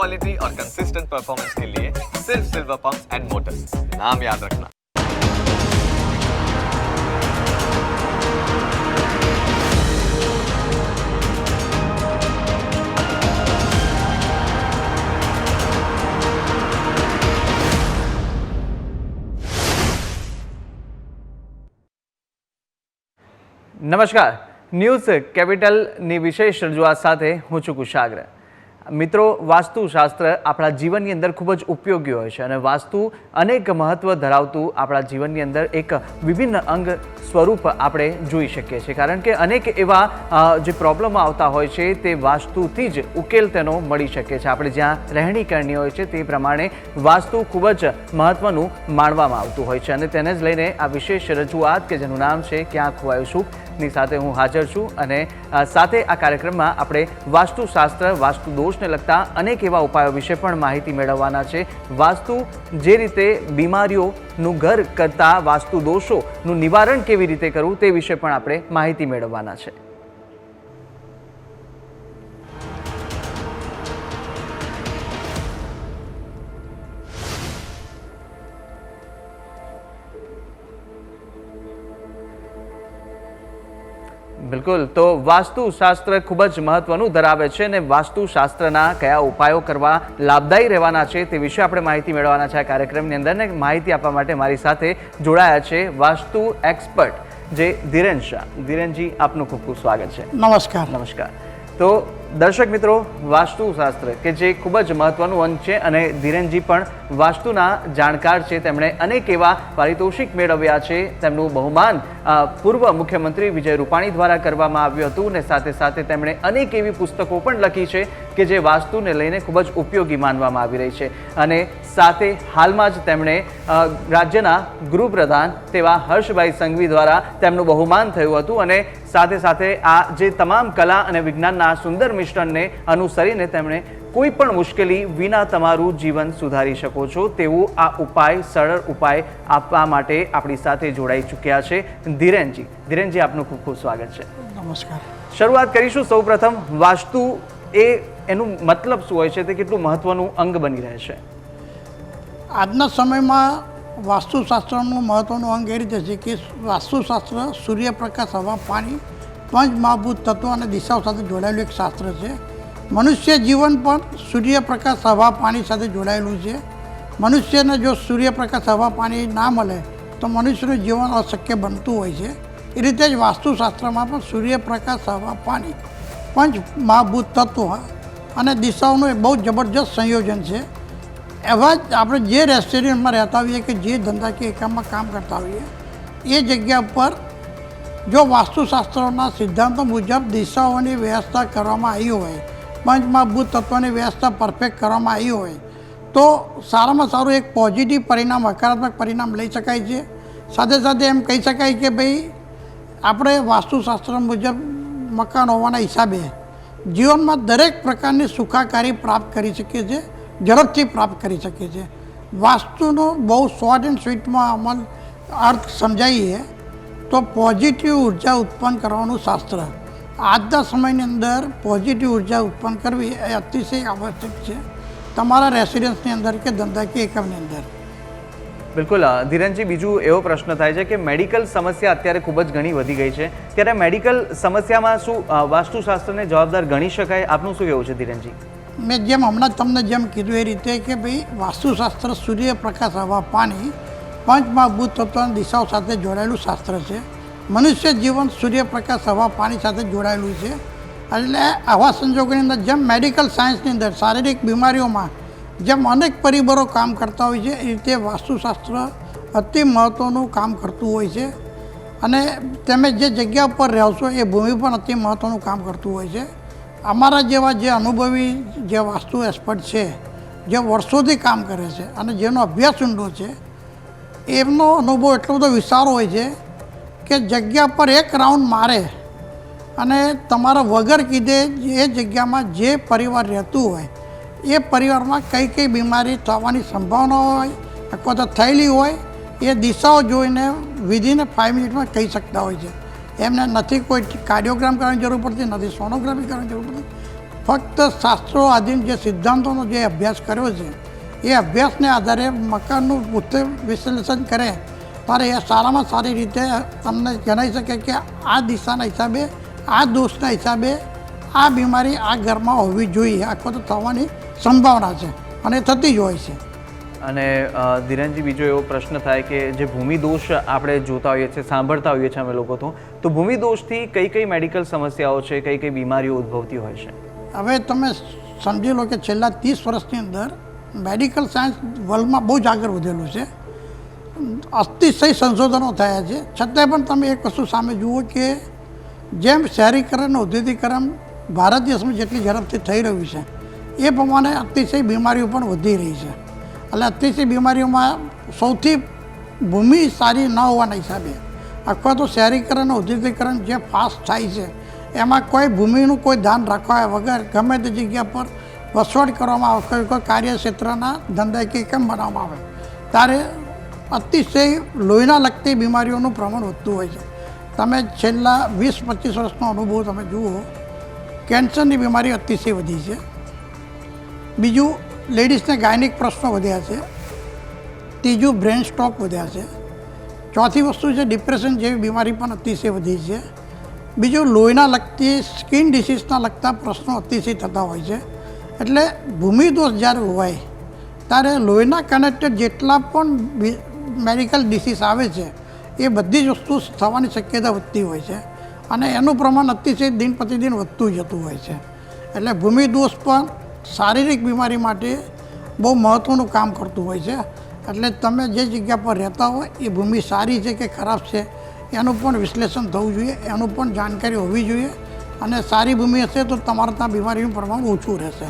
Quality और consistent performance के लिए सिर्फ सिल्वर पंप्स एंड मोटर्स, नाम याद रखना। નમસ્કાર, ન્યૂઝ કેપિટલની વિશેષ રજૂઆત સાથે હું છું કુશાગ્ર। મિત્રો, વાસ્તુશાસ્ત્ર આપણા જીવનની અંદર ખૂબ જ ઉપયોગી હોય છે અને વાસ્તુ અનેક મહત્ત્વ ધરાવતું આપણા જીવનની અંદર એક વિભિન્ન અંગ સ્વરૂપ આપણે જોઈ શકીએ છીએ, કારણ કે અનેક એવા જે પ્રોબ્લેમ આવતા હોય છે તે વાસ્તુથી જ ઉકેલ તેનો મળી શકે છે। આપણે જ્યાં રહેણી કરણી હોય છે તે પ્રમાણે વાસ્તુ ખૂબ જ મહત્ત્વનું માનવામાં આવતું હોય છે અને તેને જ લઈને આ વિશેષ રજૂઆત કે જેનું નામ છે ક્યાં ખોવાયું સુખની સાથે હું હાજર છું અને સાથે આ કાર્યક્રમમાં આપણે વાસ્તુશાસ્ત્ર, વાસ્તુ દોષને લગતા અનેક એવા ઉપાયો વિશે પણ માહિતી મેળવવાના છે। વાસ્તુ જે રીતે બીમારીઓનું ઘર કરતા વાસ્તુ દોષોનું નિવારણ કેવી રીતે કરવું તે વિશે પણ આપણે માહિતી મેળવવાના છે। બિલકુલ, તો વાસ્તુશાસ્ત્ર ખૂબ જ મહત્વનું ધરાવે છે અને વાસ્તુશાસ્ત્રના કયા ઉપાયો કરવા લાભદાયી રહેવાના છે તે વિશે આપણે માહિતી મેળવવાના છે આ કાર્યક્રમની અંદર। ને માહિતી આપવા માટે મારી સાથે જોડાયા છે વાસ્તુ એક્સપર્ટ જે ધીરેન શાહ। ધીરેનજી, આપનું ખૂબ ખૂબ સ્વાગત છે। નમસ્કાર। નમસ્કાર। તો દર્શક મિત્રો, વાસ્તુશાસ્ત્ર કે જે ખૂબ જ મહત્વનું અંગ છે અને ધીરેનજી પણ વાસ્તુના જાણકાર છે। તેમણે અનેક એવા પારિતોષિક મેળવ્યા છે। તેમનું બહુમાન પૂર્વ મુખ્યમંત્રી વિજય રૂપાણી દ્વારા કરવામાં આવ્યું હતું અને સાથે સાથે તેમણે અનેક એવી પુસ્તકો પણ લખી છે કે જે વાસ્તુને લઈને ખૂબ જ ઉપયોગી માનવામાં આવી રહી છે અને સાથે હાલમાં જ તેમણે રાજ્યના ગૃહપ્રધાન તેવા હર્ષભાઈ સંઘવી દ્વારા તેમનું બહુમાન થયું હતું અને સાથે સાથે આ જે તમામ કલા અને વિજ્ઞાનના સુંદર મિશ્રણને અનુસરીને તેમણે કોઈ પણ મુશ્કેલી વિના તમારું જીવન સુધારી શકો છો તેવું આ ઉપાય, સરળ ઉપાય આપવા માટે આપણી સાથે જોડાઈ ચૂક્યા છે ધીરેનજી। ધીરેનજી, આપનું ખૂબ ખૂબ સ્વાગત છે। નમસ્કાર। શરૂઆત કરીશું સૌપ્રથમ વાસ્તુ એનું મતલબ શું હોય છે, તે કેટલું મહત્વનું અંગ બની રહે છે? આજના સમયમાં વાસ્તુશાસ્ત્રનું મહત્ત્વનું અંગ એ રીતે છે કે વાસ્તુશાસ્ત્ર સૂર્યપ્રકાશ, હવા, પાણી, પંચ મહાભૂત તત્વો અને દિશાઓ સાથે જોડાયેલું એક શાસ્ત્ર છે। મનુષ્ય જીવન પણ સૂર્યપ્રકાશ, હવા, પાણી સાથે જોડાયેલું છે। મનુષ્યને જો સૂર્યપ્રકાશ, હવા, પાણી ના મળે તો મનુષ્યનું જીવન અશક્ય બનતું હોય છે। એ રીતે જ વાસ્તુશાસ્ત્રમાં પણ સૂર્યપ્રકાશ, હવા, પાણી, પંચ મહાભૂત તત્વો અને દિશાઓનું એક બહુ જબરજસ્ત સંયોજન છે। એવા જ આપણે જે રેસ્ટોરન્ટમાં રહેતા હોઈએ કે જે ધંધાકીય એકમમાં કામ કરતા હોઈએ એ જગ્યા પર જો વાસ્તુશાસ્ત્રોના સિદ્ધાંતો મુજબ દિશાઓની વ્યવસ્થા કરવામાં આવી હોય, પંચમહાભૂત તત્વોની વ્યવસ્થા પરફેક્ટ કરવામાં આવી હોય તો સારામાં સારું એક પોઝિટિવ પરિણામ, હકારાત્મક પરિણામ લઈ શકાય છે। સાથે સાથે એમ કહી શકાય કે ભાઈ આપણે વાસ્તુશાસ્ત્ર મુજબ મકાન હોવાના હિસાબે જીવનમાં દરેક પ્રકારની સુખાકારી પ્રાપ્ત કરી શકીએ છીએ, ઝડપથી પ્રાપ્ત કરી શકીએ છીએ। વાસ્તુનો બહુ શોર્ટ એન્ડ સ્વીટમાં અમલ અર્થ સમજાવીએ તો પોઝિટિવ ઉર્જા ઉત્પન્ન કરવાનું શાસ્ત્ર। આજના સમયની અંદર પોઝિટિવ ઉર્જા ઉત્પન્ન કરવી એ અતિશય આવશ્યક છે તમારા રેસિડન્સની અંદર કે ધંધાકીય એકમની અંદર। બિલકુલ ધીરેનજી, બીજું એવો પ્રશ્ન થાય છે કે મેડિકલ સમસ્યા અત્યારે ખૂબ જ ઘણી વધી ગઈ છે, ત્યારે મેડિકલ સમસ્યામાં શું વાસ્તુશાસ્ત્રને જવાબદાર ગણી શકાય? આપનું શું કહેવું છે ધીરેનજી? મેં જેમ હમણાં તમને જેમ કીધું એ રીતે કે ભાઈ વાસ્તુશાસ્ત્ર સૂર્યપ્રકાશ, હવા, પાણી, પંચમહાભૂત તત્વોની દિશાઓ સાથે જોડાયેલું શાસ્ત્ર છે। મનુષ્ય જીવન સૂર્યપ્રકાશ, હવા, પાણી સાથે જોડાયેલું છે। એટલે આવા સંજોગોની અંદર જેમ મેડિકલ સાયન્સની અંદર શારીરિક બીમારીઓમાં જેમ અનેક પરિબળો કામ કરતા હોય છે એ રીતે વાસ્તુશાસ્ત્ર અતિ મહત્ત્વનું કામ કરતું હોય છે અને તમે જે જગ્યા ઉપર રહો છો એ ભૂમિ પણ અતિ મહત્ત્વનું કામ કરતું હોય છે। અમારા જેવા જે અનુભવી જે વાસ્તુ એક્સપર્ટ છે, જે વર્ષોથી કામ કરે છે અને જેનો અભ્યાસ ઊંડો છે, એમનો અનુભવ એટલો બધો વિશાળ હોય છે કે જગ્યા પર એક રાઉન્ડ મારે અને તમારા વગર કીધે એ જગ્યામાં જે પરિવાર રહેતું હોય એ પરિવારમાં કઈ કઈ બીમારી થવાની સંભાવના હોય અથવા તો થયેલી હોય એ દિશાઓ જોઈને વિધિને 5 મિનિટમાં કહી શકતા હોય છે। એમને નથી કોઈ કાર્ડિયોગ્રામ કરવાની જરૂર પડતી, નથી સોનોગ્રાફી કરવાની જરૂર પડતી, ફક્ત શાસ્ત્રો આધીન જે સિદ્ધાંતોનો જે અભ્યાસ કર્યો છે એ અભ્યાસને આધારે મકાનનું પોતે વિશ્લેષણ કરે ત્યારે એ સારામાં સારી રીતે તમને જણાવી શકે કે આ દિશાના હિસાબે આ દોષના હિસાબે આ બીમારી આ ઘરમાં હોવી જોઈએ અથવા તો થવાની સંભાવના છે અને થતી જ હોય છે. અને ધીરેનજી, બીજો એવો પ્રશ્ન થાય કે જે ભૂમિ દોષ આપણે જોતા હોઈએ છીએ, સાંભળતા હોઈએ છીએ અમે લોકો તો ભૂમિ દોષથી કઈ કઈ મેડિકલ સમસ્યાઓ છે, કઈ કઈ બીમારીઓ ઉદ્ભવતી હોય છે? હવે તમે સમજી લો કે છેલ્લા 30 વર્ષની અંદર મેડિકલ સાયન્સ વર્લ્ડમાં બહુ જ આગળ વધેલું છે. અતિશય સંશોધનો થયા છે, છતાંય પણ તમે એક વસ્તુ સામે જુઓ કે જેમ શહેરીકરણ ઔદ્યોગિકરણ ભારત દેશમાં જેટલી ઝડપથી થઈ રહ્યું છે એ પ્રમાણે અતિશય બીમારીઓ પણ વધી રહી છે. એટલે અતિશય બીમારીઓમાં સૌથી ભૂમિ સારી ન હોવાના હિસાબે અથવા તો શહેરીકરણ ઔદ્યોગિકરણ જે ફાસ્ટ થાય છે એમાં કોઈ ભૂમિનું કોઈ ધ્યાન રાખવા વગર ગમે તે જગ્યા પર વસવાટ કરવામાં આવે, કોઈ કાર્યક્ષેત્રના ધંધાકીય કેમ બનાવવામાં આવે ત્યારે અતિશય લોહીના લગતી બીમારીઓનું પ્રમાણ વધતું હોય છે. તમે છેલ્લા 20-25 વર્ષનો અનુભવ તમે જુઓ, કેન્સરની બીમારી અતિશય વધી છે. બીજું, લેડીઝને ગાયનિક પ્રશ્નો વધ્યા છે. ત્રીજું, બ્રેન સ્ટ્રોક વધ્યા છે. ચોથી વસ્તુ છે ડિપ્રેશન જેવી બીમારી પણ અતિશય વધી છે. બીજું, લોહીના લગતી સ્કિન ડિસીઝના લગતા પ્રશ્નો અતિશય થતા હોય છે. એટલે ભૂમિ દોષ જ્યારે હોય ત્યારે લોહીના કનેક્ટેડ જેટલા પણ મેડિકલ ડિસીઝ આવે છે એ બધી જ વસ્તુ થવાની શક્યતા વધતી હોય છે અને એનું પ્રમાણ અતિશય દિન પ્રતિદિન વધતું જતું હોય છે. એટલે ભૂમિ દોષ પણ શારીરિક બીમારી માટે બહુ મહત્ત્વનું કામ કરતું હોય છે. એટલે તમે જે જગ્યા પર રહેતા હોય એ ભૂમિ સારી છે કે ખરાબ છે એનું પણ વિશ્લેષણ થવું જોઈએ, એનું પણ જાણકારી હોવી જોઈએ. અને સારી ભૂમિ હશે તો તમારે ત્યાં બીમારીનું પ્રમાણ ઓછું રહેશે.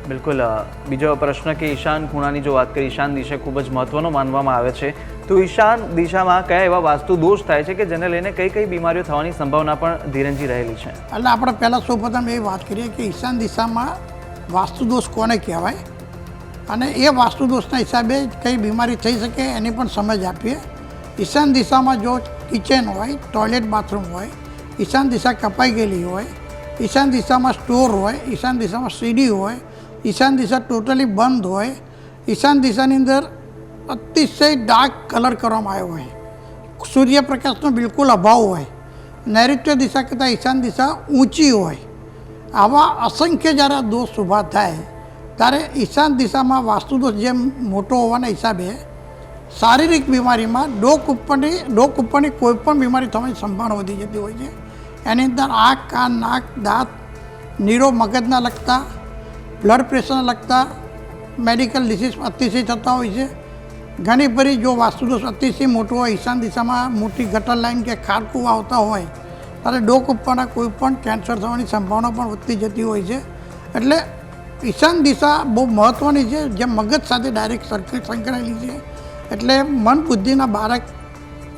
બિલકુલ. બીજો પ્રશ્ન કે ઈશાન ખૂણાની જો વાત કરીએ, ઈશાન દિશા ખૂબ જ મહત્વનો માનવામાં આવે છે, તો ઈશાન દિશામાં કયા એવા વાસ્તુ દોષ થાય છે કે જેને લઈને કઈ કઈ બીમારીઓ થવાની સંભાવના પણ ધીરેનજી રહેલી છે? એટલે આપણે પહેલાં સૌપ્રથમ એ વાત કરીએ કે ઈશાન દિશામાં વાસ્તુ દોષ કોને કહેવાય અને એ વાસ્તુ દોષના હિસાબે કઈ બીમારી થઈ શકે એની પણ સમજ આપીએ. ઈશાન દિશામાં જો કિચન હોય, ટોયલેટ બાથરૂમ હોય, ઈશાન દિશા કપાઈ ગયેલી હોય, ઈશાન દિશામાં સ્ટોર હોય, ઈશાન દિશામાં સીડી હોય, ઈશાન દિશા ટોટલી બંધ હોય, ઈશાન દિશાની અંદર અતિશય ડાર્ક કલર કરવામાં આવ્યો હોય, સૂર્યપ્રકાશનો બિલકુલ અભાવ હોય, નૈઋત્ય દિશા કરતાં ઈશાન દિશા ઊંચી હોય, આવા અસંખ્ય જ્યારે દોષ ઊભા થાય ત્યારે ઈશાન દિશામાં વાસ્તુ દોષ જેમ મોટો હોવાના હિસાબે શારીરિક બીમારીમાં ડોક ઉપરની કોઈ પણ બીમારી થવાની સંભાવના વધી જતી હોય છે. એની અંદર આંખ, કાન, નાક, દાંત, નીરો મગજના લગતા, બ્લડ પ્રેશરના લગતા મેડિકલ ડિસીઝ અતિશય થતા હોય છે. ઘણી ફરી જો વાસ્તુદોષ અતિશય મોટો હોય, ઈશાન દિશામાં મોટી ગટર લાઈન કે ખાડકું આવતા હોય ત્યારે ડોક ઉપરના કોઈ પણ કેન્સર થવાની સંભાવના પણ વધતી જતી હોય છે. એટલે ઈશાન દિશા બહુ મહત્ત્વની છે, જે મગજ સાથે ડાયરેક્ટ સર્કિટ સંકળાયેલી છે. એટલે મન બુદ્ધિના બાળક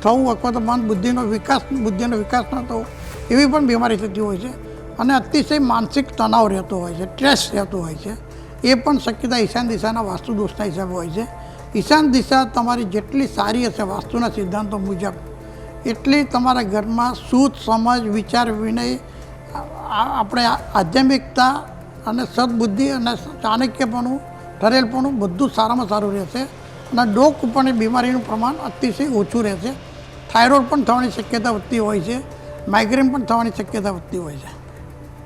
થવું અથવા તો મન બુદ્ધિનો વિકાસ ન થવો એવી પણ બીમારી થતી હોય છે. અને અતિશય માનસિક તણાવ રહેતો હોય છે, સ્ટ્રેસ રહેતો હોય છે, એ પણ શક્યતા ઈશાન દિશાના વાસ્તુ દોષના હિસાબે હોય છે. ઈશાન દિશા તમારી જેટલી સારી હશે વાસ્તુના સિદ્ધાંતો મુજબ એટલી તમારા ઘરમાં શુદ્ધ સમજ, વિચાર, વિનય, આપણે આધ્યાત્મિકતા અને સદબુદ્ધિ અને ચાણક્યપણું, ઠરેલપણું બધું સારામાં સારું રહેશે. અને ડોક ઉપરની બીમારીનું પ્રમાણ અતિશય ઓછું રહેશે. થાઇરોઇડ પણ થવાની શક્યતા વધતી હોય છે, માઇગ્રેન પણ થવાની શક્યતા વધતી હોય છે.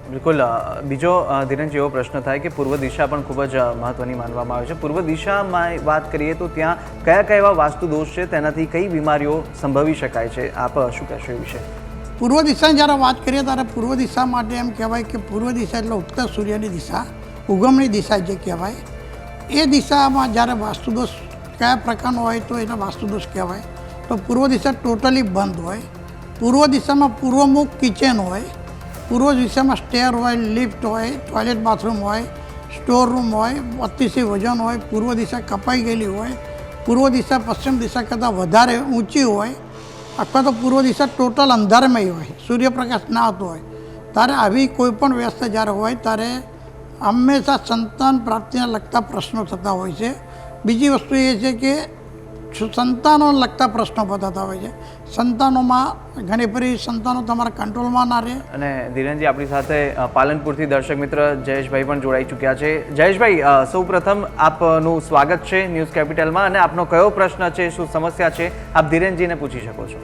બિલકુલ. બીજો ધીરેનજી એવો પ્રશ્ન થાય કે પૂર્વ દિશા પણ ખૂબ જ મહત્ત્વની માનવામાં આવે છે. પૂર્વ દિશામાં વાત કરીએ તો ત્યાં કયા કયા એવા વાસ્તુ દોષ છે, તેનાથી કઈ બીમારીઓ સંભવી શકાય છે? આપ શું કહેશો એ વિશે? પૂર્વ દિશાની જ્યારે વાત કરીએ ત્યારે પૂર્વ દિશા માટે એમ કહેવાય કે પૂર્વ દિશા એટલે ઉગતા સૂર્યની દિશા, ઉગમની દિશા જે કહેવાય. એ દિશામાં જ્યારે વાસ્તુદોષ કયા પ્રકારનો હોય તો એને વાસ્તુદોષ કહેવાય. તો પૂર્વ દિશા ટોટલી બંધ હોય, પૂર્વ દિશામાં પૂર્વમુખ કિચન હોય, પૂર્વ દિશામાં સ્ટેર હોય, લિફ્ટ હોય, ટોયલેટ બાથરૂમ હોય, સ્ટોર રૂમ હોય, અતિશય વજન હોય, પૂર્વ દિશા કપાઈ ગયેલી હોય, પૂર્વ દિશા પશ્ચિમ દિશા કરતાં વધારે ઊંચી હોય, અથવા તો પૂર્વ દિશા ટોટલ અંધારમય હોય, સૂર્યપ્રકાશ ના આવતો હોય, ત્યારે આવી કોઈ પણ વ્યવસ્થા જ્યારે હોય ત્યારે હંમેશા સંતાન પ્રાપ્તિને લગતા પ્રશ્નો થતા હોય છે. બીજી વસ્તુ એ છે કે સંતાનો લગતા પ્રશ્નો બતાવતા હોય છે. સંતાનોમાં ઘણી બધી સંતાનો તમારા કંટ્રોલમાં ના રહે. અને ધીરેનજી આપણી સાથે પાલનપુરથી દર્શક મિત્ર જયેશભાઈ પણ જોડાઈ ચૂક્યા છે. જયેશભાઈ, સૌપ્રથમ આપનું સ્વાગત છે ન્યૂઝ કેપિટલમાં, અને આપનો કયો પ્રશ્ન છે, શું સમસ્યા છે, આપ ધીરેનજીને પૂછી શકો છો.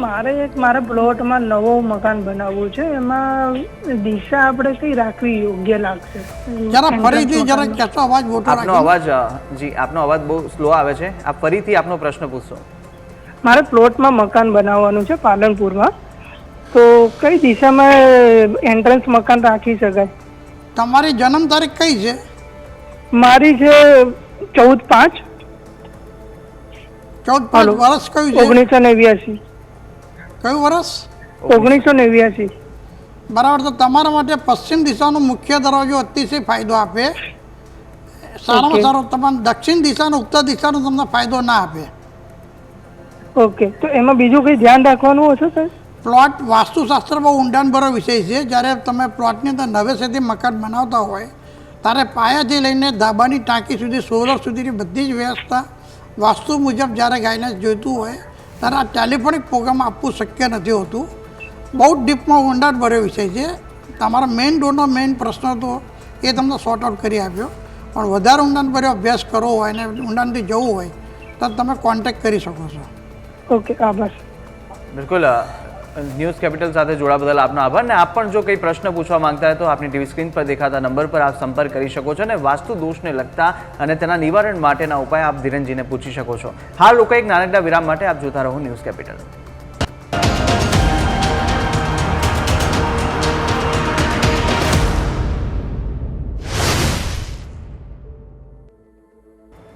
મારા પ્લોટમાં નવું મકાન બનાવવું છે, એમાં દિશા આપણે કઈ રાખવી યોગ્ય લાગશે? જરા ફરીથી જરા કહેશો, અવાજ મોટો આપનો અવાજ આપનો અવાજ બહુ સ્લો આવે છે. આપ ફરીથી આપનો પ્રશ્ન પૂછશો. મારે પ્લોટમાં મકાન બનાવવાનું છે પાલનપુરમાં, તો કઈ દિશામાં એન્ટ્રન્સ મકાન રાખી શકાય? તમારી જન્મ તારીખ કઈ છે? મારી છે 14/5. 14/5 વર્ષ કયું છે? 1989. કયું વર્ષ? 1989. બરાબર. તો તમારા માટે પશ્ચિમ દિશાનો મુખ્ય દરવાજો અતિશય ફાયદો આપે. સારામાં સારો તમારે દક્ષિણ દિશાનો ઉત્તર દિશાનો તમને ફાયદો ના આપે. ઓકે, તો એમાં બીજું કંઈ ધ્યાન રાખવાનું હશે સર? પ્લોટ વાસ્તુશાસ્ત્ર બહુ ઊંડાણભરો વિષય છે. જ્યારે તમે પ્લોટની અંદર નવેસરથી મકાન બનાવતા હોય ત્યારે પાયાથી લઈને ધાબાની ટાંકી સુધી, સોલર સુધીની બધી જ વ્યવસ્થા વાસ્તુ મુજબ જ્યારે ગાઈડલાઇન્સ જોઈતું હોય ત્યારે આ ટેલિફોનિક પ્રોગ્રામ આપવું શક્ય નથી હોતું. બહુ જ ડીપમાં ઊંડાણભર્યો વિષય છે. તમારા મેઇન ડોરનો મેઇન પ્રશ્ન તો એ તમને સોર્ટ આઉટ કરી આપ્યો, પણ વધારે ઊંડાણભર્યો અભ્યાસ કરવો હોય અને ઊંડાણથી જવું હોય તો તમે કોન્ટેક્ટ કરી શકો છો. ઓકે, આભાર. બિલકુલ. ન્યૂઝ કેપિટલ સાથે જોડા બદલ આપનો આભાર. ને આપ પણ જો કંઈ પ્રશ્ન પૂછવા માંગતા હોય તો આપની ટીવી સ્ક્રીન પર દેખાતા નંબર પર આપ સંપર્ક કરી શકો છો અને વાસ્તુ દોષને લગતા અને તેના નિવારણ માટેના ઉપાય આપ ધીરેનજીને પૂછી શકો છો. હાલ લોકો એક નાનકડા વિરામ માટે આપ જોતા રહો ન્યૂઝ કેપિટલ.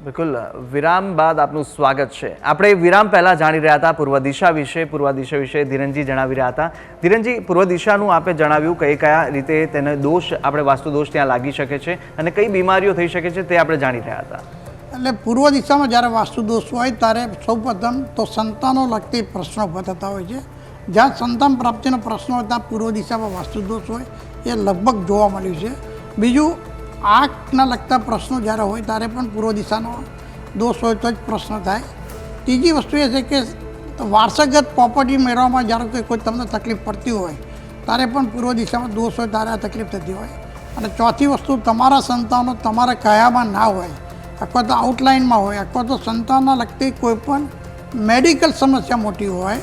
બિલકુલ. વિરામ બાદ આપનું સ્વાગત છે. આપણે વિરામ પહેલા જાણી રહ્યા હતા પૂર્વ દિશા વિશે ધીરેનજી જણાવી રહ્યા હતા. ધીરેનજી, પૂર્વ દિશાનું આપે જણાવ્યું કયા રીતે તેને દોષ, આપણે વાસ્તુ દોષ ત્યાં લાગી શકે છે અને કઈ બીમારીઓ થઈ શકે છે તે આપણે જાણી રહ્યા હતા. એટલે પૂર્વ દિશામાં જ્યારે વાસ્તુ દોષ હોય ત્યારે સૌપ્રથમ તો સંતાનો લગતી પ્રશ્નો ઊભા થતા હોય છે. જ્યાં સંતાન પ્રાપ્તિનો પ્રશ્ન હોય ત્યાં પૂર્વ દિશામાં વાસ્તુ દોષ હોય એ લગભગ જોવા મળ્યું છે. બીજું, આંખના લગતા પ્રશ્નો જ્યારે હોય ત્યારે પણ પૂર્વ દિશાનો દોષ હોય તો જ પ્રશ્ન થાય. ત્રીજી વસ્તુ એ છે કે વારસાગત પ્રોપર્ટી મેળવવામાં જ્યારે કોઈ તમને તકલીફ પડતી હોય ત્યારે પણ પૂર્વ દિશામાં દોષ હોય ત્યારે આ તકલીફ થતી હોય. અને ચોથી વસ્તુ, તમારા સંતાનો તમારા કયામાં ના હોય અથવા તો આઉટલાઇનમાં હોય અથવા તો સંતાનના લગતી કોઈ પણ મેડિકલ સમસ્યા મોટી હોય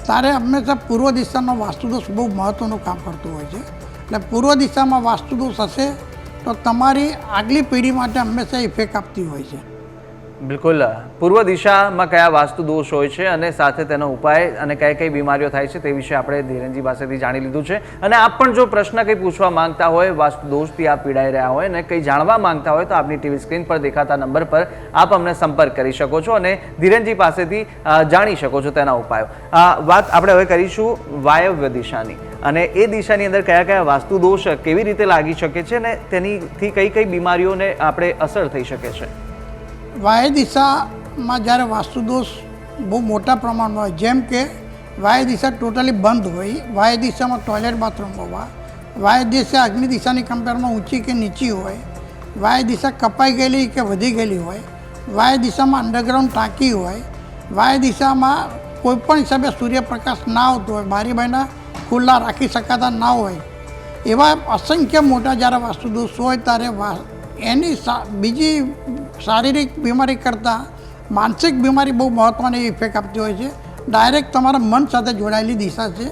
ત્યારે હંમેશા પૂર્વ દિશાનો વાસ્તુદોષ બહુ મહત્ત્વનું કામ કરતું હોય છે. એટલે પૂર્વ દિશામાં વાસ્તુદોષ હશે તો તમારી આગલી પેઢી માટે હંમેશા ઇફેક્ટ આપતી હોય છે. બિલકુલ. પૂર્વ દિશામાં કયા વાસ્તુ દોષ હોય છે અને સાથે તેનો ઉપાય અને કઈ બીમારીઓ થાય છે તે વિશે આપણે ધીરેનજી પાસેથી જાણી લીધું છે. અને આપ પણ જો પ્રશ્ન કંઈ પૂછવા માંગતા હોય, વાસ્તુ દોષથી આપ પીડાઈ રહ્યા હોય અને કંઈ જાણવા માંગતા હોય તો આપની ટીવી સ્ક્રીન પર દેખાતા નંબર પર આપ અમને સંપર્ક કરી શકો છો અને ધીરેનજી પાસેથી જાણી શકો છો તેના ઉપાયો. વાત આપણે હવે કરીશું વાયવ્ય દિશાની, અને એ દિશાની અંદર કયા વાસ્તુ દોષ કેવી રીતે લાગી શકે છે અને તેનીથી કઈ બીમારીઓને આપણે અસર થઈ શકે છે. વાયવ્ય દિશામાં જ્યારે વાસ્તુ દોષ બહુ મોટા પ્રમાણમાં હોય, જેમ કે વાયવ્ય દિશા ટોટલી બંધ હોય, વાયવ્ય દિશામાં ટોયલેટ બાથરૂમ હોવા, વાયવ્ય દિશા અગ્નિ દિશાની કમ્પેરમાં ઊંચી કે નીચી હોય, વાયવ્ય દિશા કપાઈ ગયેલી કે વધી ગયેલી હોય, વાયવ્ય દિશામાં અંડરગ્રાઉન્ડ ટાંકી હોય, વાયવ્ય દિશામાં કોઈપણ હિસાબે સૂર્યપ્રકાશ ના આવતો હોય, બારી બારણા ખુલ્લા રાખી શકાતા ના હોય, એવા અસંખ્ય મોટા જ્યારે વાસ્તુ દોષ હોય ત્યારે એની બીજી શારીરિક બીમારી કરતાં માનસિક બીમારી બહુ મહત્ત્વની ઇફેક્ટ આપતી હોય છે. ડાયરેક્ટ તમારા મન સાથે જોડાયેલી દિશા છે.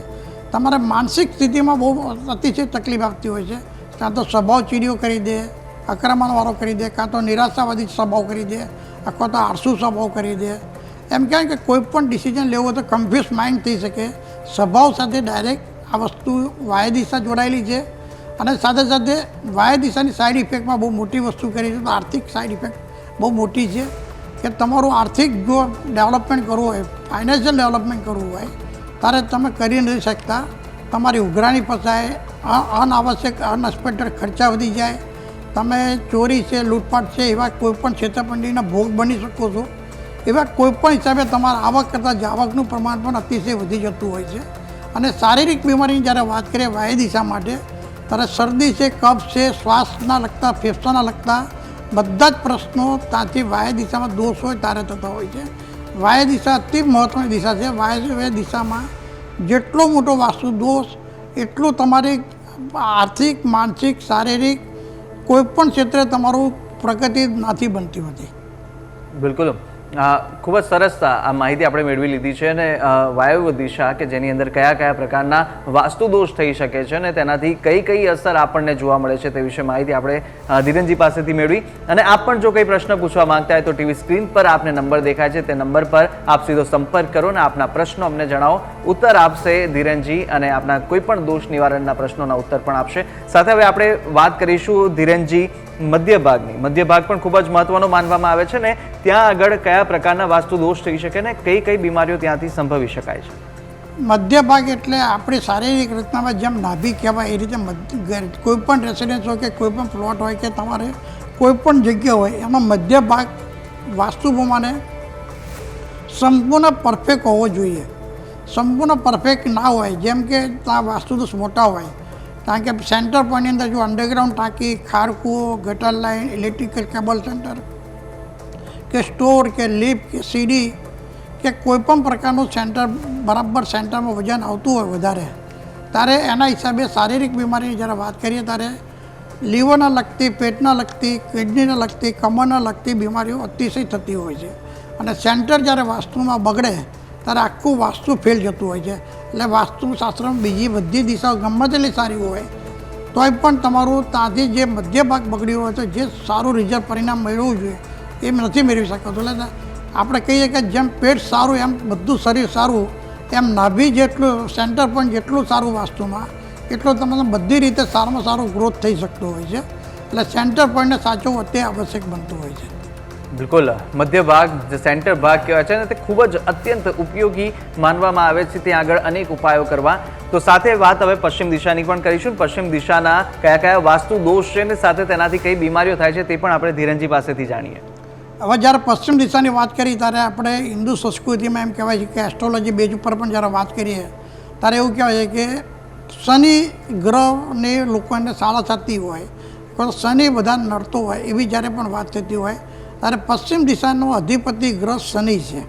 તમારા માનસિક સ્થિતિમાં બહુ અતિશય તકલીફ આપતી હોય છે. કાં તો સ્વભાવ ચીડિયો કરી દે, આક્રમણવાળો કરી દે, કાં તો નિરાશાવાદી સ્વભાવ કરી દે, અથવા તો આળસુ સ્વભાવ કરી દે. એમ કહેવાય કે કોઈ પણ ડિસિઝન લેવો તો કન્ફ્યુઝ માઇન્ડ થઈ શકે. સ્વભાવ સાથે ડાયરેક્ટ આ વસ્તુ વાયવ્ય દિશા જોડાયેલી છે. અને સાથે સાથે વાયવ્ય દિશાની સાઈડ ઇફેક્ટમાં બહુ મોટી વસ્તુ કરી છે. તો આર્થિક સાઈડ ઇફેક્ટ બહુ મોટી છે કે તમારું આર્થિક જો ડેવલપમેન્ટ કરવું હોય, ફાઇનાન્શિયલ ડેવલપમેન્ટ કરવું હોય ત્યારે તમે કરી નથી શકતા. તમારી ઉઘરાણી ફસાય, અનાવશ્યક અનએક્સપેક્ટેડ ખર્ચા વધી જાય, તમે ચોરી છે, લૂંટફાટ છે, એવા કોઈપણ છેતરપિંડીના ભોગ બની શકો છો. એવા કોઈપણ હિસાબે તમારા આવક કરતાં જાવકનું પ્રમાણ પણ અતિશય વધી જતું હોય છે. અને શારીરિક બીમારીની જ્યારે વાત કરીએ વાયવ્ય દિશા માટે ત્યારે શરદી છે, કફ છે, શ્વાસના લગતા, ફેફસાના લગતા, બધા જ પ્રશ્નો ત્યાંથી વાય દિશામાં દોષ હોય ત્યારે થતા હોય છે. વાય દિશા અતિ મહત્ત્વની દિશા છે. વાય દિશામાં જેટલો મોટો વાસ્તુ દોષ એટલું તમારી આર્થિક, માનસિક, શારીરિક કોઈપણ ક્ષેત્રે તમારું પ્રગતિ નથી બનતી હોતી. બિલકુલ, ખૂબ જ સરસ આ માહિતી આપણે મેળવી લીધી છે. અને વાયવ્ય દિશા કે જેની અંદર કયા કયા પ્રકારના વાસ્તુ દોષ થઈ શકે છે અને તેનાથી કઈ કઈ અસર આપણને જોવા મળે છે તે વિશે માહિતી આપણે ધીરેનજી પાસેથી મેળવી. અને આપ પણ જો કંઈ પ્રશ્ન પૂછવા માંગતા હોય તો ટીવી સ્ક્રીન પર આપને નંબર દેખાય છે, તે નંબર પર આપ સીધો સંપર્ક કરો અને આપના પ્રશ્નો અમને જણાવો. ઉત્તર આપશે ધીરેનજી અને આપના કોઈ પણ દોષ નિવારણના પ્રશ્નોના ઉત્તર પણ આપશે. સાથે હવે આપણે વાત કરીશું ધીરેનજી મધ્ય ભાગની. મધ્ય ભાગ પણ ખૂબ જ મહત્વનો માનવામાં આવે છે ને ત્યાં આગળ કયા પ્રકારના વાસ્તુ દોષ થઈ શકે ને કઈ કઈ બીમારીઓ ત્યાંથી સંભવી શકાય છે? મધ્ય ભાગ એટલે આપણી શારીરિક રચનામાં જેમ નાભી કહેવાય એ રીતે કોઈ પણ રેસિડેન્સ હોય કે કોઈ પણ પ્લોટ હોય કે તમારે કોઈ પણ જગ્યા હોય એમાં મધ્ય ભાગ વાસ્તુ પ્રમાણે સંપૂર્ણ પરફેક્ટ હોવો જોઈએ. સંપૂર્ણ પરફેક્ટ ના હોય, જેમ કે ત્યાં વાસ્તુ દોષ મોટા હોય, કારણ કે સેન્ટર પોઈન્ટની અંદર જો અંડરગ્રાઉન્ડ ટાંકી, ખાડકુઓ, ગટર લાઇન, ઇલેક્ટ્રિકલ કેબલ સેન્ટર કે સ્ટોર કે લિફ્ટ કે સીડી કે કોઈપણ પ્રકારનું સેન્ટર બરાબર સેન્ટરમાં વજન આવતું હોય વધારે, ત્યારે એના હિસાબે શારીરિક બીમારીની જ્યારે વાત કરીએ ત્યારે લીવરના લગતી, પેટના લગતી, કિડનીને લગતી, કમરના લગતી બીમારીઓ અતિશય થતી હોય છે. અને સેન્ટર જ્યારે વાસ્તુમાં બગડે ત્યારે આખું વાસ્તુ ફેલ જતું હોય છે. એટલે વાસ્તુશાસ્ત્રમાં બીજી બધી દિશાઓ ગમે તેટલી સારી હોય તોય પણ તમારું ત્યાંથી જે મધ્ય ભાગ બગડ્યો હોય તો જે સારું રિઝલ્ટ પરિણામ મેળવવું જોઈએ એ નથી મેળવી શકાતું. એટલે આપણે કહીએ કે જેમ પેટ સારું એમ બધું શરીર સારું, એમ નાભી જેટલું સેન્ટર પણ જેટલું સારું વાસ્તુમાં એટલું તમને બધી રીતે સારામાં સારો ગ્રોથ થઈ શકતો હોય છે. એટલે સેન્ટર પોઈન્ટને સાચવવું તે આવશ્યક બનતું હોય છે. બિલકુલ, મધ્ય ભાગ જે સેન્ટર ભાગ કહેવાય છે ને તે ખૂબ જ અત્યંત ઉપયોગી માનવામાં આવે છે. ત્યાં આગળ અનેક ઉપાયો કરવા. તો સાથે વાત હવે પશ્ચિમ દિશાની પણ કરીશું. પશ્ચિમ દિશાના કયા કયા વાસ્તુ દોષ છે ને સાથે તેનાથી કઈ બીમારીઓ થાય છે તે પણ આપણે ધીરેનજી પાસેથી જાણીએ. હવે જ્યારે પશ્ચિમ દિશાની વાત કરી ત્યારે આપણે હિન્દુ સંસ્કૃતિમાં એમ કહેવાય છે કે એસ્ટ્રોલોજી બેઝ ઉપર પણ જ્યારે વાત કરીએ ત્યારે એવું કહેવાય છે કે શનિ ગ્રહને લોકોને સાડા થતી હોય, શનિ બધા નડતો હોય એવી જ્યારે પણ વાત થતી હોય ત્યારે પશ્ચિમ દિશાનો અધિપતિ ગ્રહ શનિ છે.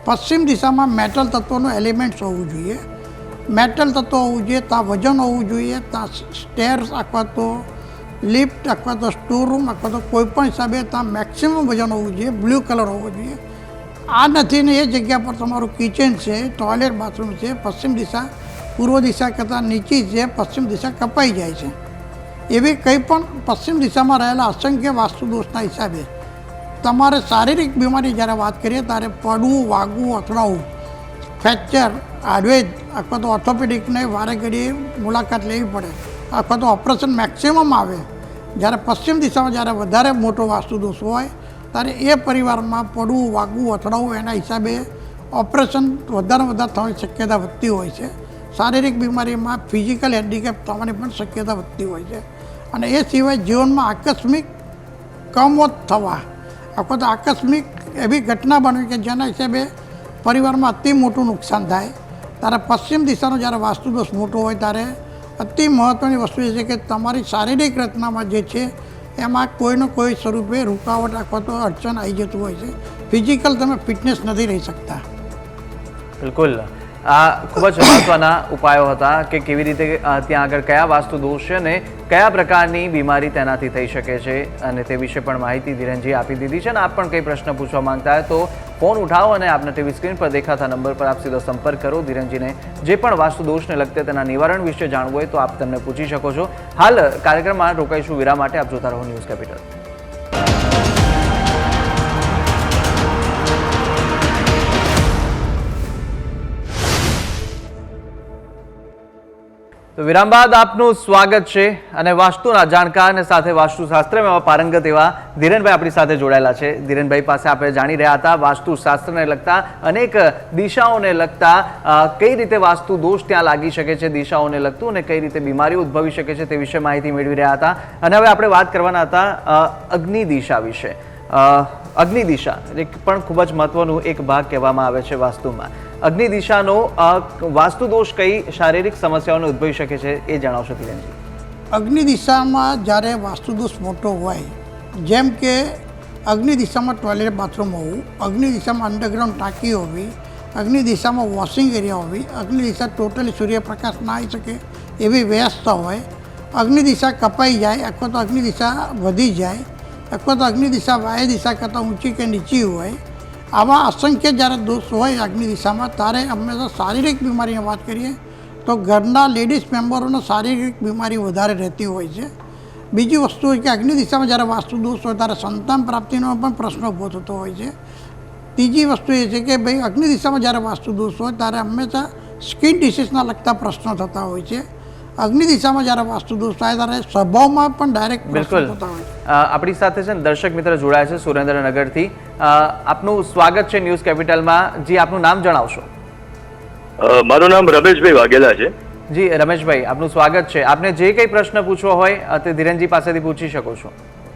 પશ્ચિમ દિશામાં મેટલ તત્વનું એલિમેન્ટ્સ હોવું જોઈએ. મેટલ તત્વ હોવું જોઈએ, ત્યાં વજન હોવું જોઈએ, ત્યાં સ્ટેર્સ અથવા તો લિફ્ટ અથવા તો સ્ટોર રૂમ અથવા તો કોઈપણ હિસાબે ત્યાં મેક્સિમમ વજન હોવું જોઈએ. બ્લુ કલર હોવો જોઈએ. આ નથી ને એ જગ્યા પર તમારું કિચન છે, ટોયલેટ, બાથરૂમ છે, પશ્ચિમ દિશા પૂર્વ દિશા કરતાં નીચી છે, પશ્ચિમ દિશા કપાઈ જાય છે, એવી કંઈ પણ પશ્ચિમ દિશામાં રહેલા અસંખ્ય વાસ્તુ દોષના હિસાબે તમારે શારીરિક બીમારી જ્યારે વાત કરીએ ત્યારે પડવું, વાગવું, અથડાવું, ફ્રેક્ચર, આડવેજ અથવા તો ઓર્થોપેડિકને વારે ઘડીએ મુલાકાત લેવી પડે અથવા તો ઓપરેશન મેક્સિમમ આવે. જ્યારે પશ્ચિમ દિશામાં જ્યારે વધારે મોટો વાસ્તુ દોષ હોય ત્યારે એ પરિવારમાં પડવું, વાગવું, અથડાવું એના હિસાબે ઓપરેશન વધારે થવાની શક્યતા વધતી હોય છે. શારીરિક બીમારીમાં ફિઝિકલ હેન્ડીકેપ થવાની પણ શક્યતા વધતી હોય છે. અને એ સિવાય જીવનમાં આકસ્મિક કમોત થવા અથવા તો આકસ્મિક એવી ઘટના બનવી કે જેના હિસાબે પરિવારમાં અતિ મોટું નુકસાન થાય. ત્યારે પશ્ચિમ દિશાનો જ્યારે વાસ્તુદોષ મોટો હોય ત્યારે અતિ મહત્ત્વની વસ્તુ એ છે કે તમારી શારીરિક રચનામાં જે છે એમાં કોઈનો કોઈ સ્વરૂપે રૂકાવટ અથવા તો અડચણ આવી જતું હોય છે. ફિઝિકલ તમે ફિટનેસ નથી રહી શકતા. બિલકુલ, આ ખૂબ જ મહત્વના ઉપાયો હતા કે કેવી રીતે ત્યાં આગળ કયા વાસ્તુ દોષ છે ને કયા પ્રકારની બીમારી તેનાથી થઈ શકે છે અને તે વિશે પણ માહિતી ધીરેનજી આપી દીધી છે. અને આપ પણ કંઈ પ્રશ્ન પૂછવા માંગતા હોય તો ફોન ઉઠાવો અને આપના ટીવી સ્ક્રીન પર દેખાતા નંબર પર આપ સીધો સંપર્ક કરો. ધીરેનજીને જે પણ વાસ્તુ દોષને લગતે તેના નિવારણ વિશે જાણવું હોય તો આપ તેમને પૂછી શકો છો. હાલ કાર્યક્રમમાં રોકાઈશું વિરામ માટે. આપ જોતા રહો ન્યૂઝ કેપિટલ. તો વિરામ બાદ આપનું સ્વાગત છે અને વાસ્તુના જાણકાર અને સાથે વાસ્તુશાસ્ત્રમાં પારંગત એવા ધીરેનભાઈ આપણી સાથે જોડાયેલા છે. ધીરેનભાઈ પાસે આપણે જાણી રહ્યા હતા વાસ્તુશાસ્ત્રને લગતા અનેક દિશાઓને લગતા કઈ રીતે વાસ્તુ દોષ ત્યાં લાગી શકે છે, દિશાઓને લગતું અને કઈ રીતે બીમારીઓ ઉદ્ભવી શકે છે તે વિશે માહિતી મેળવી રહ્યા હતા. અને હવે આપણે વાત કરવાના હતા અગ્નિ દિશા વિશે. અગ્નિ દિશા પણ ખૂબ જ મહત્વનું એક ભાગ કહેવામાં આવે છે વાસ્તુમાં. અગ્નિ દિશાનો વાસ્તુ દોષ કઈ શારીરિક સમસ્યાઓને ઉદ્ભવી શકે છે એ જણાવશો ધીરેનજી. અગ્નિ દિશામાં જ્યારે વાસ્તુ દોષ મોટો હોય જેમ કે અગ્નિ દિશામાં ટોયલેટ બાથરૂમ હોવું, અગ્નિ દિશામાં અંડરગ્રાઉન્ડ ટાંકી હોવી, અગ્નિ દિશામાં વોશિંગ એરિયા હોવી, અગ્નિ દિશા ટોટલી સૂર્યપ્રકાશ ના આવી શકે એવી વ્યવસ્થા હોય, અગ્નિ દિશા કપાઈ જાય અથવા તો અગ્નિ દિશા વધી જાય અથવા તો અગ્નિ દિશા વાયુ દિશા કરતાં ઊંચી કે નીચી હોય, આવા અસંખ્ય જ્યારે દોષ હોય અગ્નિ દિશામાં ત્યારે હંમેશા શારીરિક બીમારીની વાત કરીએ તો ઘરના લેડીઝ મેમ્બરોને શારીરિક બીમારી વધારે રહેતી હોય છે. બીજી વસ્તુ એ કે અગ્નિ દિશામાં જ્યારે વાસ્તુ દોષ હોય ત્યારે સંતાન પ્રાપ્તિનો પણ પ્રશ્ન ઊભો થતો હોય છે. ત્રીજી વસ્તુ એ છે કે ભાઈ અગ્નિ દિશામાં જ્યારે વાસ્તુ દોષ હોય ત્યારે હંમેશા સ્કિન ડિસીઝના લગતા પ્રશ્નો થતા હોય છે. અગ્નિ દિશામાં જ્યારે વાસ્તુ દોષ થાય ત્યારે સ્વભાવમાં પણ ડાયરેક્ટ પ્રશ્નો થતા હોય છે. આપણી સાથે છે ને દર્શક મિત્ર જોડાયા છે સુરેન્દ્રનગરથી. આપનું સ્વાગત છે ન્યૂઝ કેપિટલમાં. જી, આપનું નામ જણાવશો? મારું નામ રમેશભાઈ વાઘેલા છે. જી રમેશભાઈ, આપનું સ્વાગત છે. આપને જે કંઈ પ્રશ્ન પૂછવો હોય તે ધીરેનજી પાસેથી પૂછી શકો છો.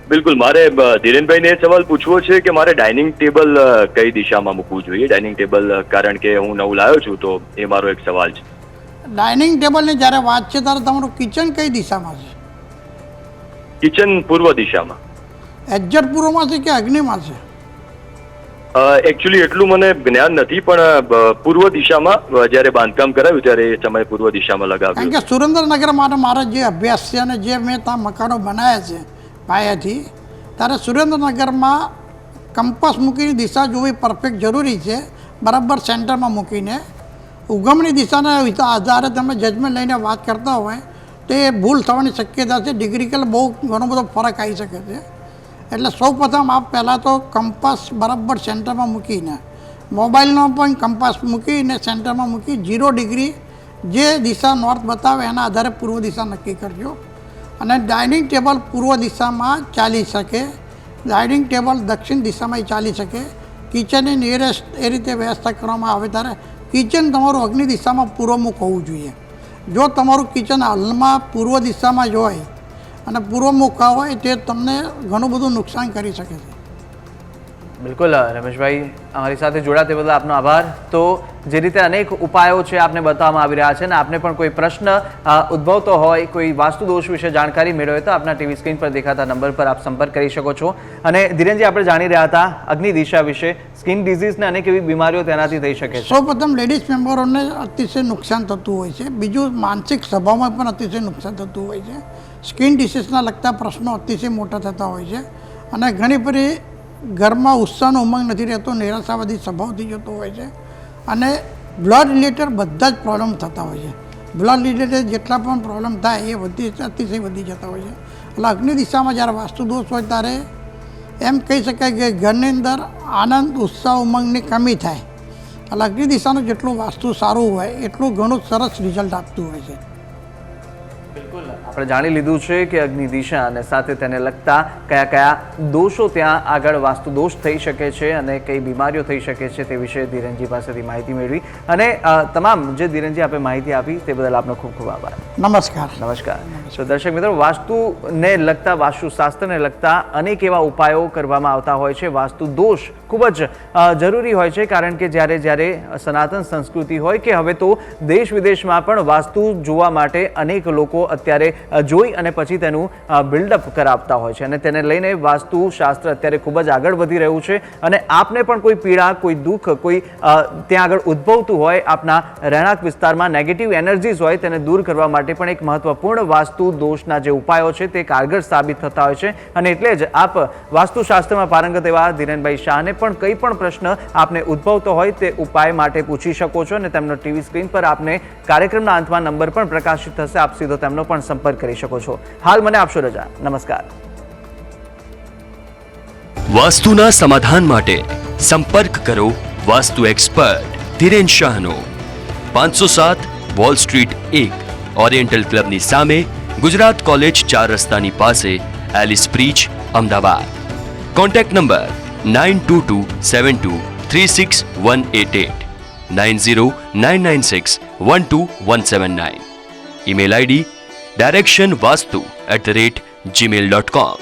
બિલકુલ, મારે ધીરેનભાઈને એ સવાલ પૂછવો છે કે મારે ડાઇનિંગ ટેબલ કઈ દિશામાં મૂકવું જોઈએ? ડાઇનિંગ ટેબલ કારણ કે હું નવું લાવ્યો છું તો એ મારો એક સવાલ છે. ડાઇનિંગ ટેબલની જ્યારે વાત છે ત્યારે તમારું કિચન કઈ દિશામાં છે? કિચન પૂર્વ દિશામાં. એક્ઝેક્ટ પૂર્વમાં છે કે અગ્નિમાં છે? એકચ્યુઅલી એટલું મને જ્ઞાન નથી, પણ પૂર્વ દિશામાં જ્યારે બાંધકામ કરાવ્યું ત્યારે એ સમયે પૂર્વ દિશામાં કારણ લગાવ્યું. કે સુરેન્દ્રનગર માટે મારો જે અભ્યાસ છે અને જે મેં ત્યાં મકાનો બનાવ્યા છે પાયાથી, ત્યારે સુરેન્દ્રનગરમાં કંપાસ મૂકીને દિશા જોવી પરફેક્ટ જરૂરી છે, બરાબર સેન્ટરમાં મૂકીને. ઉગમણી દિશાના આધારે તમે જજમેન્ટ લઈને વાત કરતા હોય તો એ ભૂલ થવાની શક્યતા છે. ડિગ્રીકલ બહુ ઘણો બધો ફરક આવી શકે છે. એટલે સૌ પ્રથમ આપ પહેલાં તો કંપાસ બરાબર સેન્ટરમાં મૂકીને, મોબાઈલનો પણ કંપાસ મૂકીને સેન્ટરમાં મૂકી 0 ડિગ્રી જે દિશા નોર્થ બતાવે એના આધારે પૂર્વ દિશા નક્કી કરજો. અને ડાઇનિંગ ટેબલ પૂર્વ દિશામાં ચાલી શકે, ડાઇનિંગ ટેબલ દક્ષિણ દિશામાં ચાલી શકે. કિચનની નિયરેસ્ટ એ રીતે વ્યવસ્થા કરવામાં આવે ત્યારે કિચન તમારું અગ્નિ દિશામાં પૂર્વમુખ હોવું જોઈએ. જો તમારું કિચન હાલમાં પૂર્વ દિશામાં જ હોય અને પૂર્વમુખ હોય તે તમને ઘણું બધું નુકસાન કરી શકે છે. બિલકુલ રમેશભાઈ, અમારી સાથે જોડાયા તે બદલ આપનો આભાર. તો જે રીતે અનેક ઉપાયો છે આપને બતાવવામાં આવી રહ્યા છે અને આપને પણ કોઈ પ્રશ્ન ઉદ્ભવતો હોય, કોઈ વાસ્તુ દોષ વિશે જાણકારી મેળવે તો આપના ટીવી સ્ક્રીન પર દેખાતા નંબર પર આપ સંપર્ક કરી શકો છો. અને ધીરેનજી, આપણે જાણી રહ્યા હતા અગ્નિ દિશા વિશે, સ્કિન ડિઝીઝ ને અનેક એવી બીમારીઓ તેનાથી થઈ શકે છે. સૌપ્રથમ લેડીઝ મેમ્બરોને અતિશય નુકસાન થતું હોય છે. બીજું માનસિક સ્વભાવમાં પણ અતિશય નુકસાન થતું હોય છે. સ્કિન ડિસીઝના લગતા પ્રશ્નો અતિશય મોટા થતા હોય છે. અને ઘણી બધી ઘરમાં ઉત્સાહનો ઉમંગ નથી રહેતો, નિરાશાવાદી સ્વભાવ થઈ જતો હોય છે. અને બ્લડ રિલેટેડ બધા જ પ્રોબ્લેમ થતા હોય છે. બ્લડ રિલેટેડ જેટલા પણ પ્રોબ્લેમ થાય એ અતિશય વધી જતા હોય છે. એટલે અગ્નિ દિશામાં જ્યારે વાસ્તુ દોષ હોય ત્યારે એમ કહી શકાય કે ઘરની અંદર આનંદ, ઉત્સાહ, ઉમંગની કમી થાય. એટલે અગ્નિ દિશાનું જેટલું વાસ્તુ સારું હોય એટલું ઘણું સરસ રિઝલ્ટ આપતું હોય છે. આપણે જાણી લીધું છે કે અગ્નિ દિશા અને સાથે તેને લગતા કયા કયા દોષો ત્યાં આગળ વાસ્તુ દોષ થઈ શકે છે અને કઈ બીમારીઓ થઈ શકે છે તે વિશે ધીરેનજી પાસેથી માહિતી મેળવી. અને તમામ જે ધીરેનજી આપે માહિતી આપી તે બદલ આપનો ખૂબ ખૂબ આભાર. નમસ્કાર. નમસ્કાર. તો દર્શક મિત્રો, વાસ્તુને લગતા, વાસ્તુશાસ્ત્રને લગતા અનેક એવા ઉપાયો કરવામાં આવતા હોય છે. વાસ્તુ દોષ ખૂબ જ જરૂરી હોય છે, કારણ કે જ્યારે સનાતન સંસ્કૃતિ હોય કે હવે તો દેશ વિદેશમાં પણ વાસ્તુ જોવા માટે અનેક લોકો અત્યારે જોઈ અને પછી તેનું બિલ્ડઅપ કરાવતા હોય છે. અને તેને લઈને વાસ્તુશાસ્ત્ર અત્યારે ખૂબ જ આગળ વધી રહ્યું છે. અને આપને પણ કોઈ પીડા, કોઈ દુઃખ, કોઈ ત્યાં આગળ ઉદ્ભવતું હોય, આપના રહેણાંક વિસ્તારમાં નેગેટિવ એનર્જીઝ હોય તેને દૂર કરવા માટે પણ એક મહત્વપૂર્ણ વાસ્તુ દોષના જે ઉપાયો છે તે કારગર સાબિત થતા હોય છે. અને એટલે જ આપ વાસ્તુશાસ્ત્રમાં પારંગત એવા ધીરેનભાઈ શાહને પણ કંઈ પણ પ્રશ્ન આપને ઉદ્ભવતો હોય તે ઉપાય માટે પૂછી શકો છો. અને તેમનો ટીવી સ્ક્રીન પર આપને કાર્યક્રમના અંતમાં નંબર પણ પ્રકાશિત થશે. આપ સીધો તેમનો પણ સંપર્ક કરી શકો છો. હાલ મને આપશો રજા. નમસ્કાર. વાસ્તુના સમાધાન માટે સંપર્ક કરો વાસ્તુ એક્સપર્ટ ધીરેન શાહનો. 507 વોલ સ્ટ્રીટ 1, ઓરિએન્ટલ ક્લબની સામે, ગુજરાત કોલેજ 4 રસ્તાની પાસે, Ellis Bridge, Ahmedabad. Contact number 9227236188, 9099612179. Email ID directionvastu@gmail.com.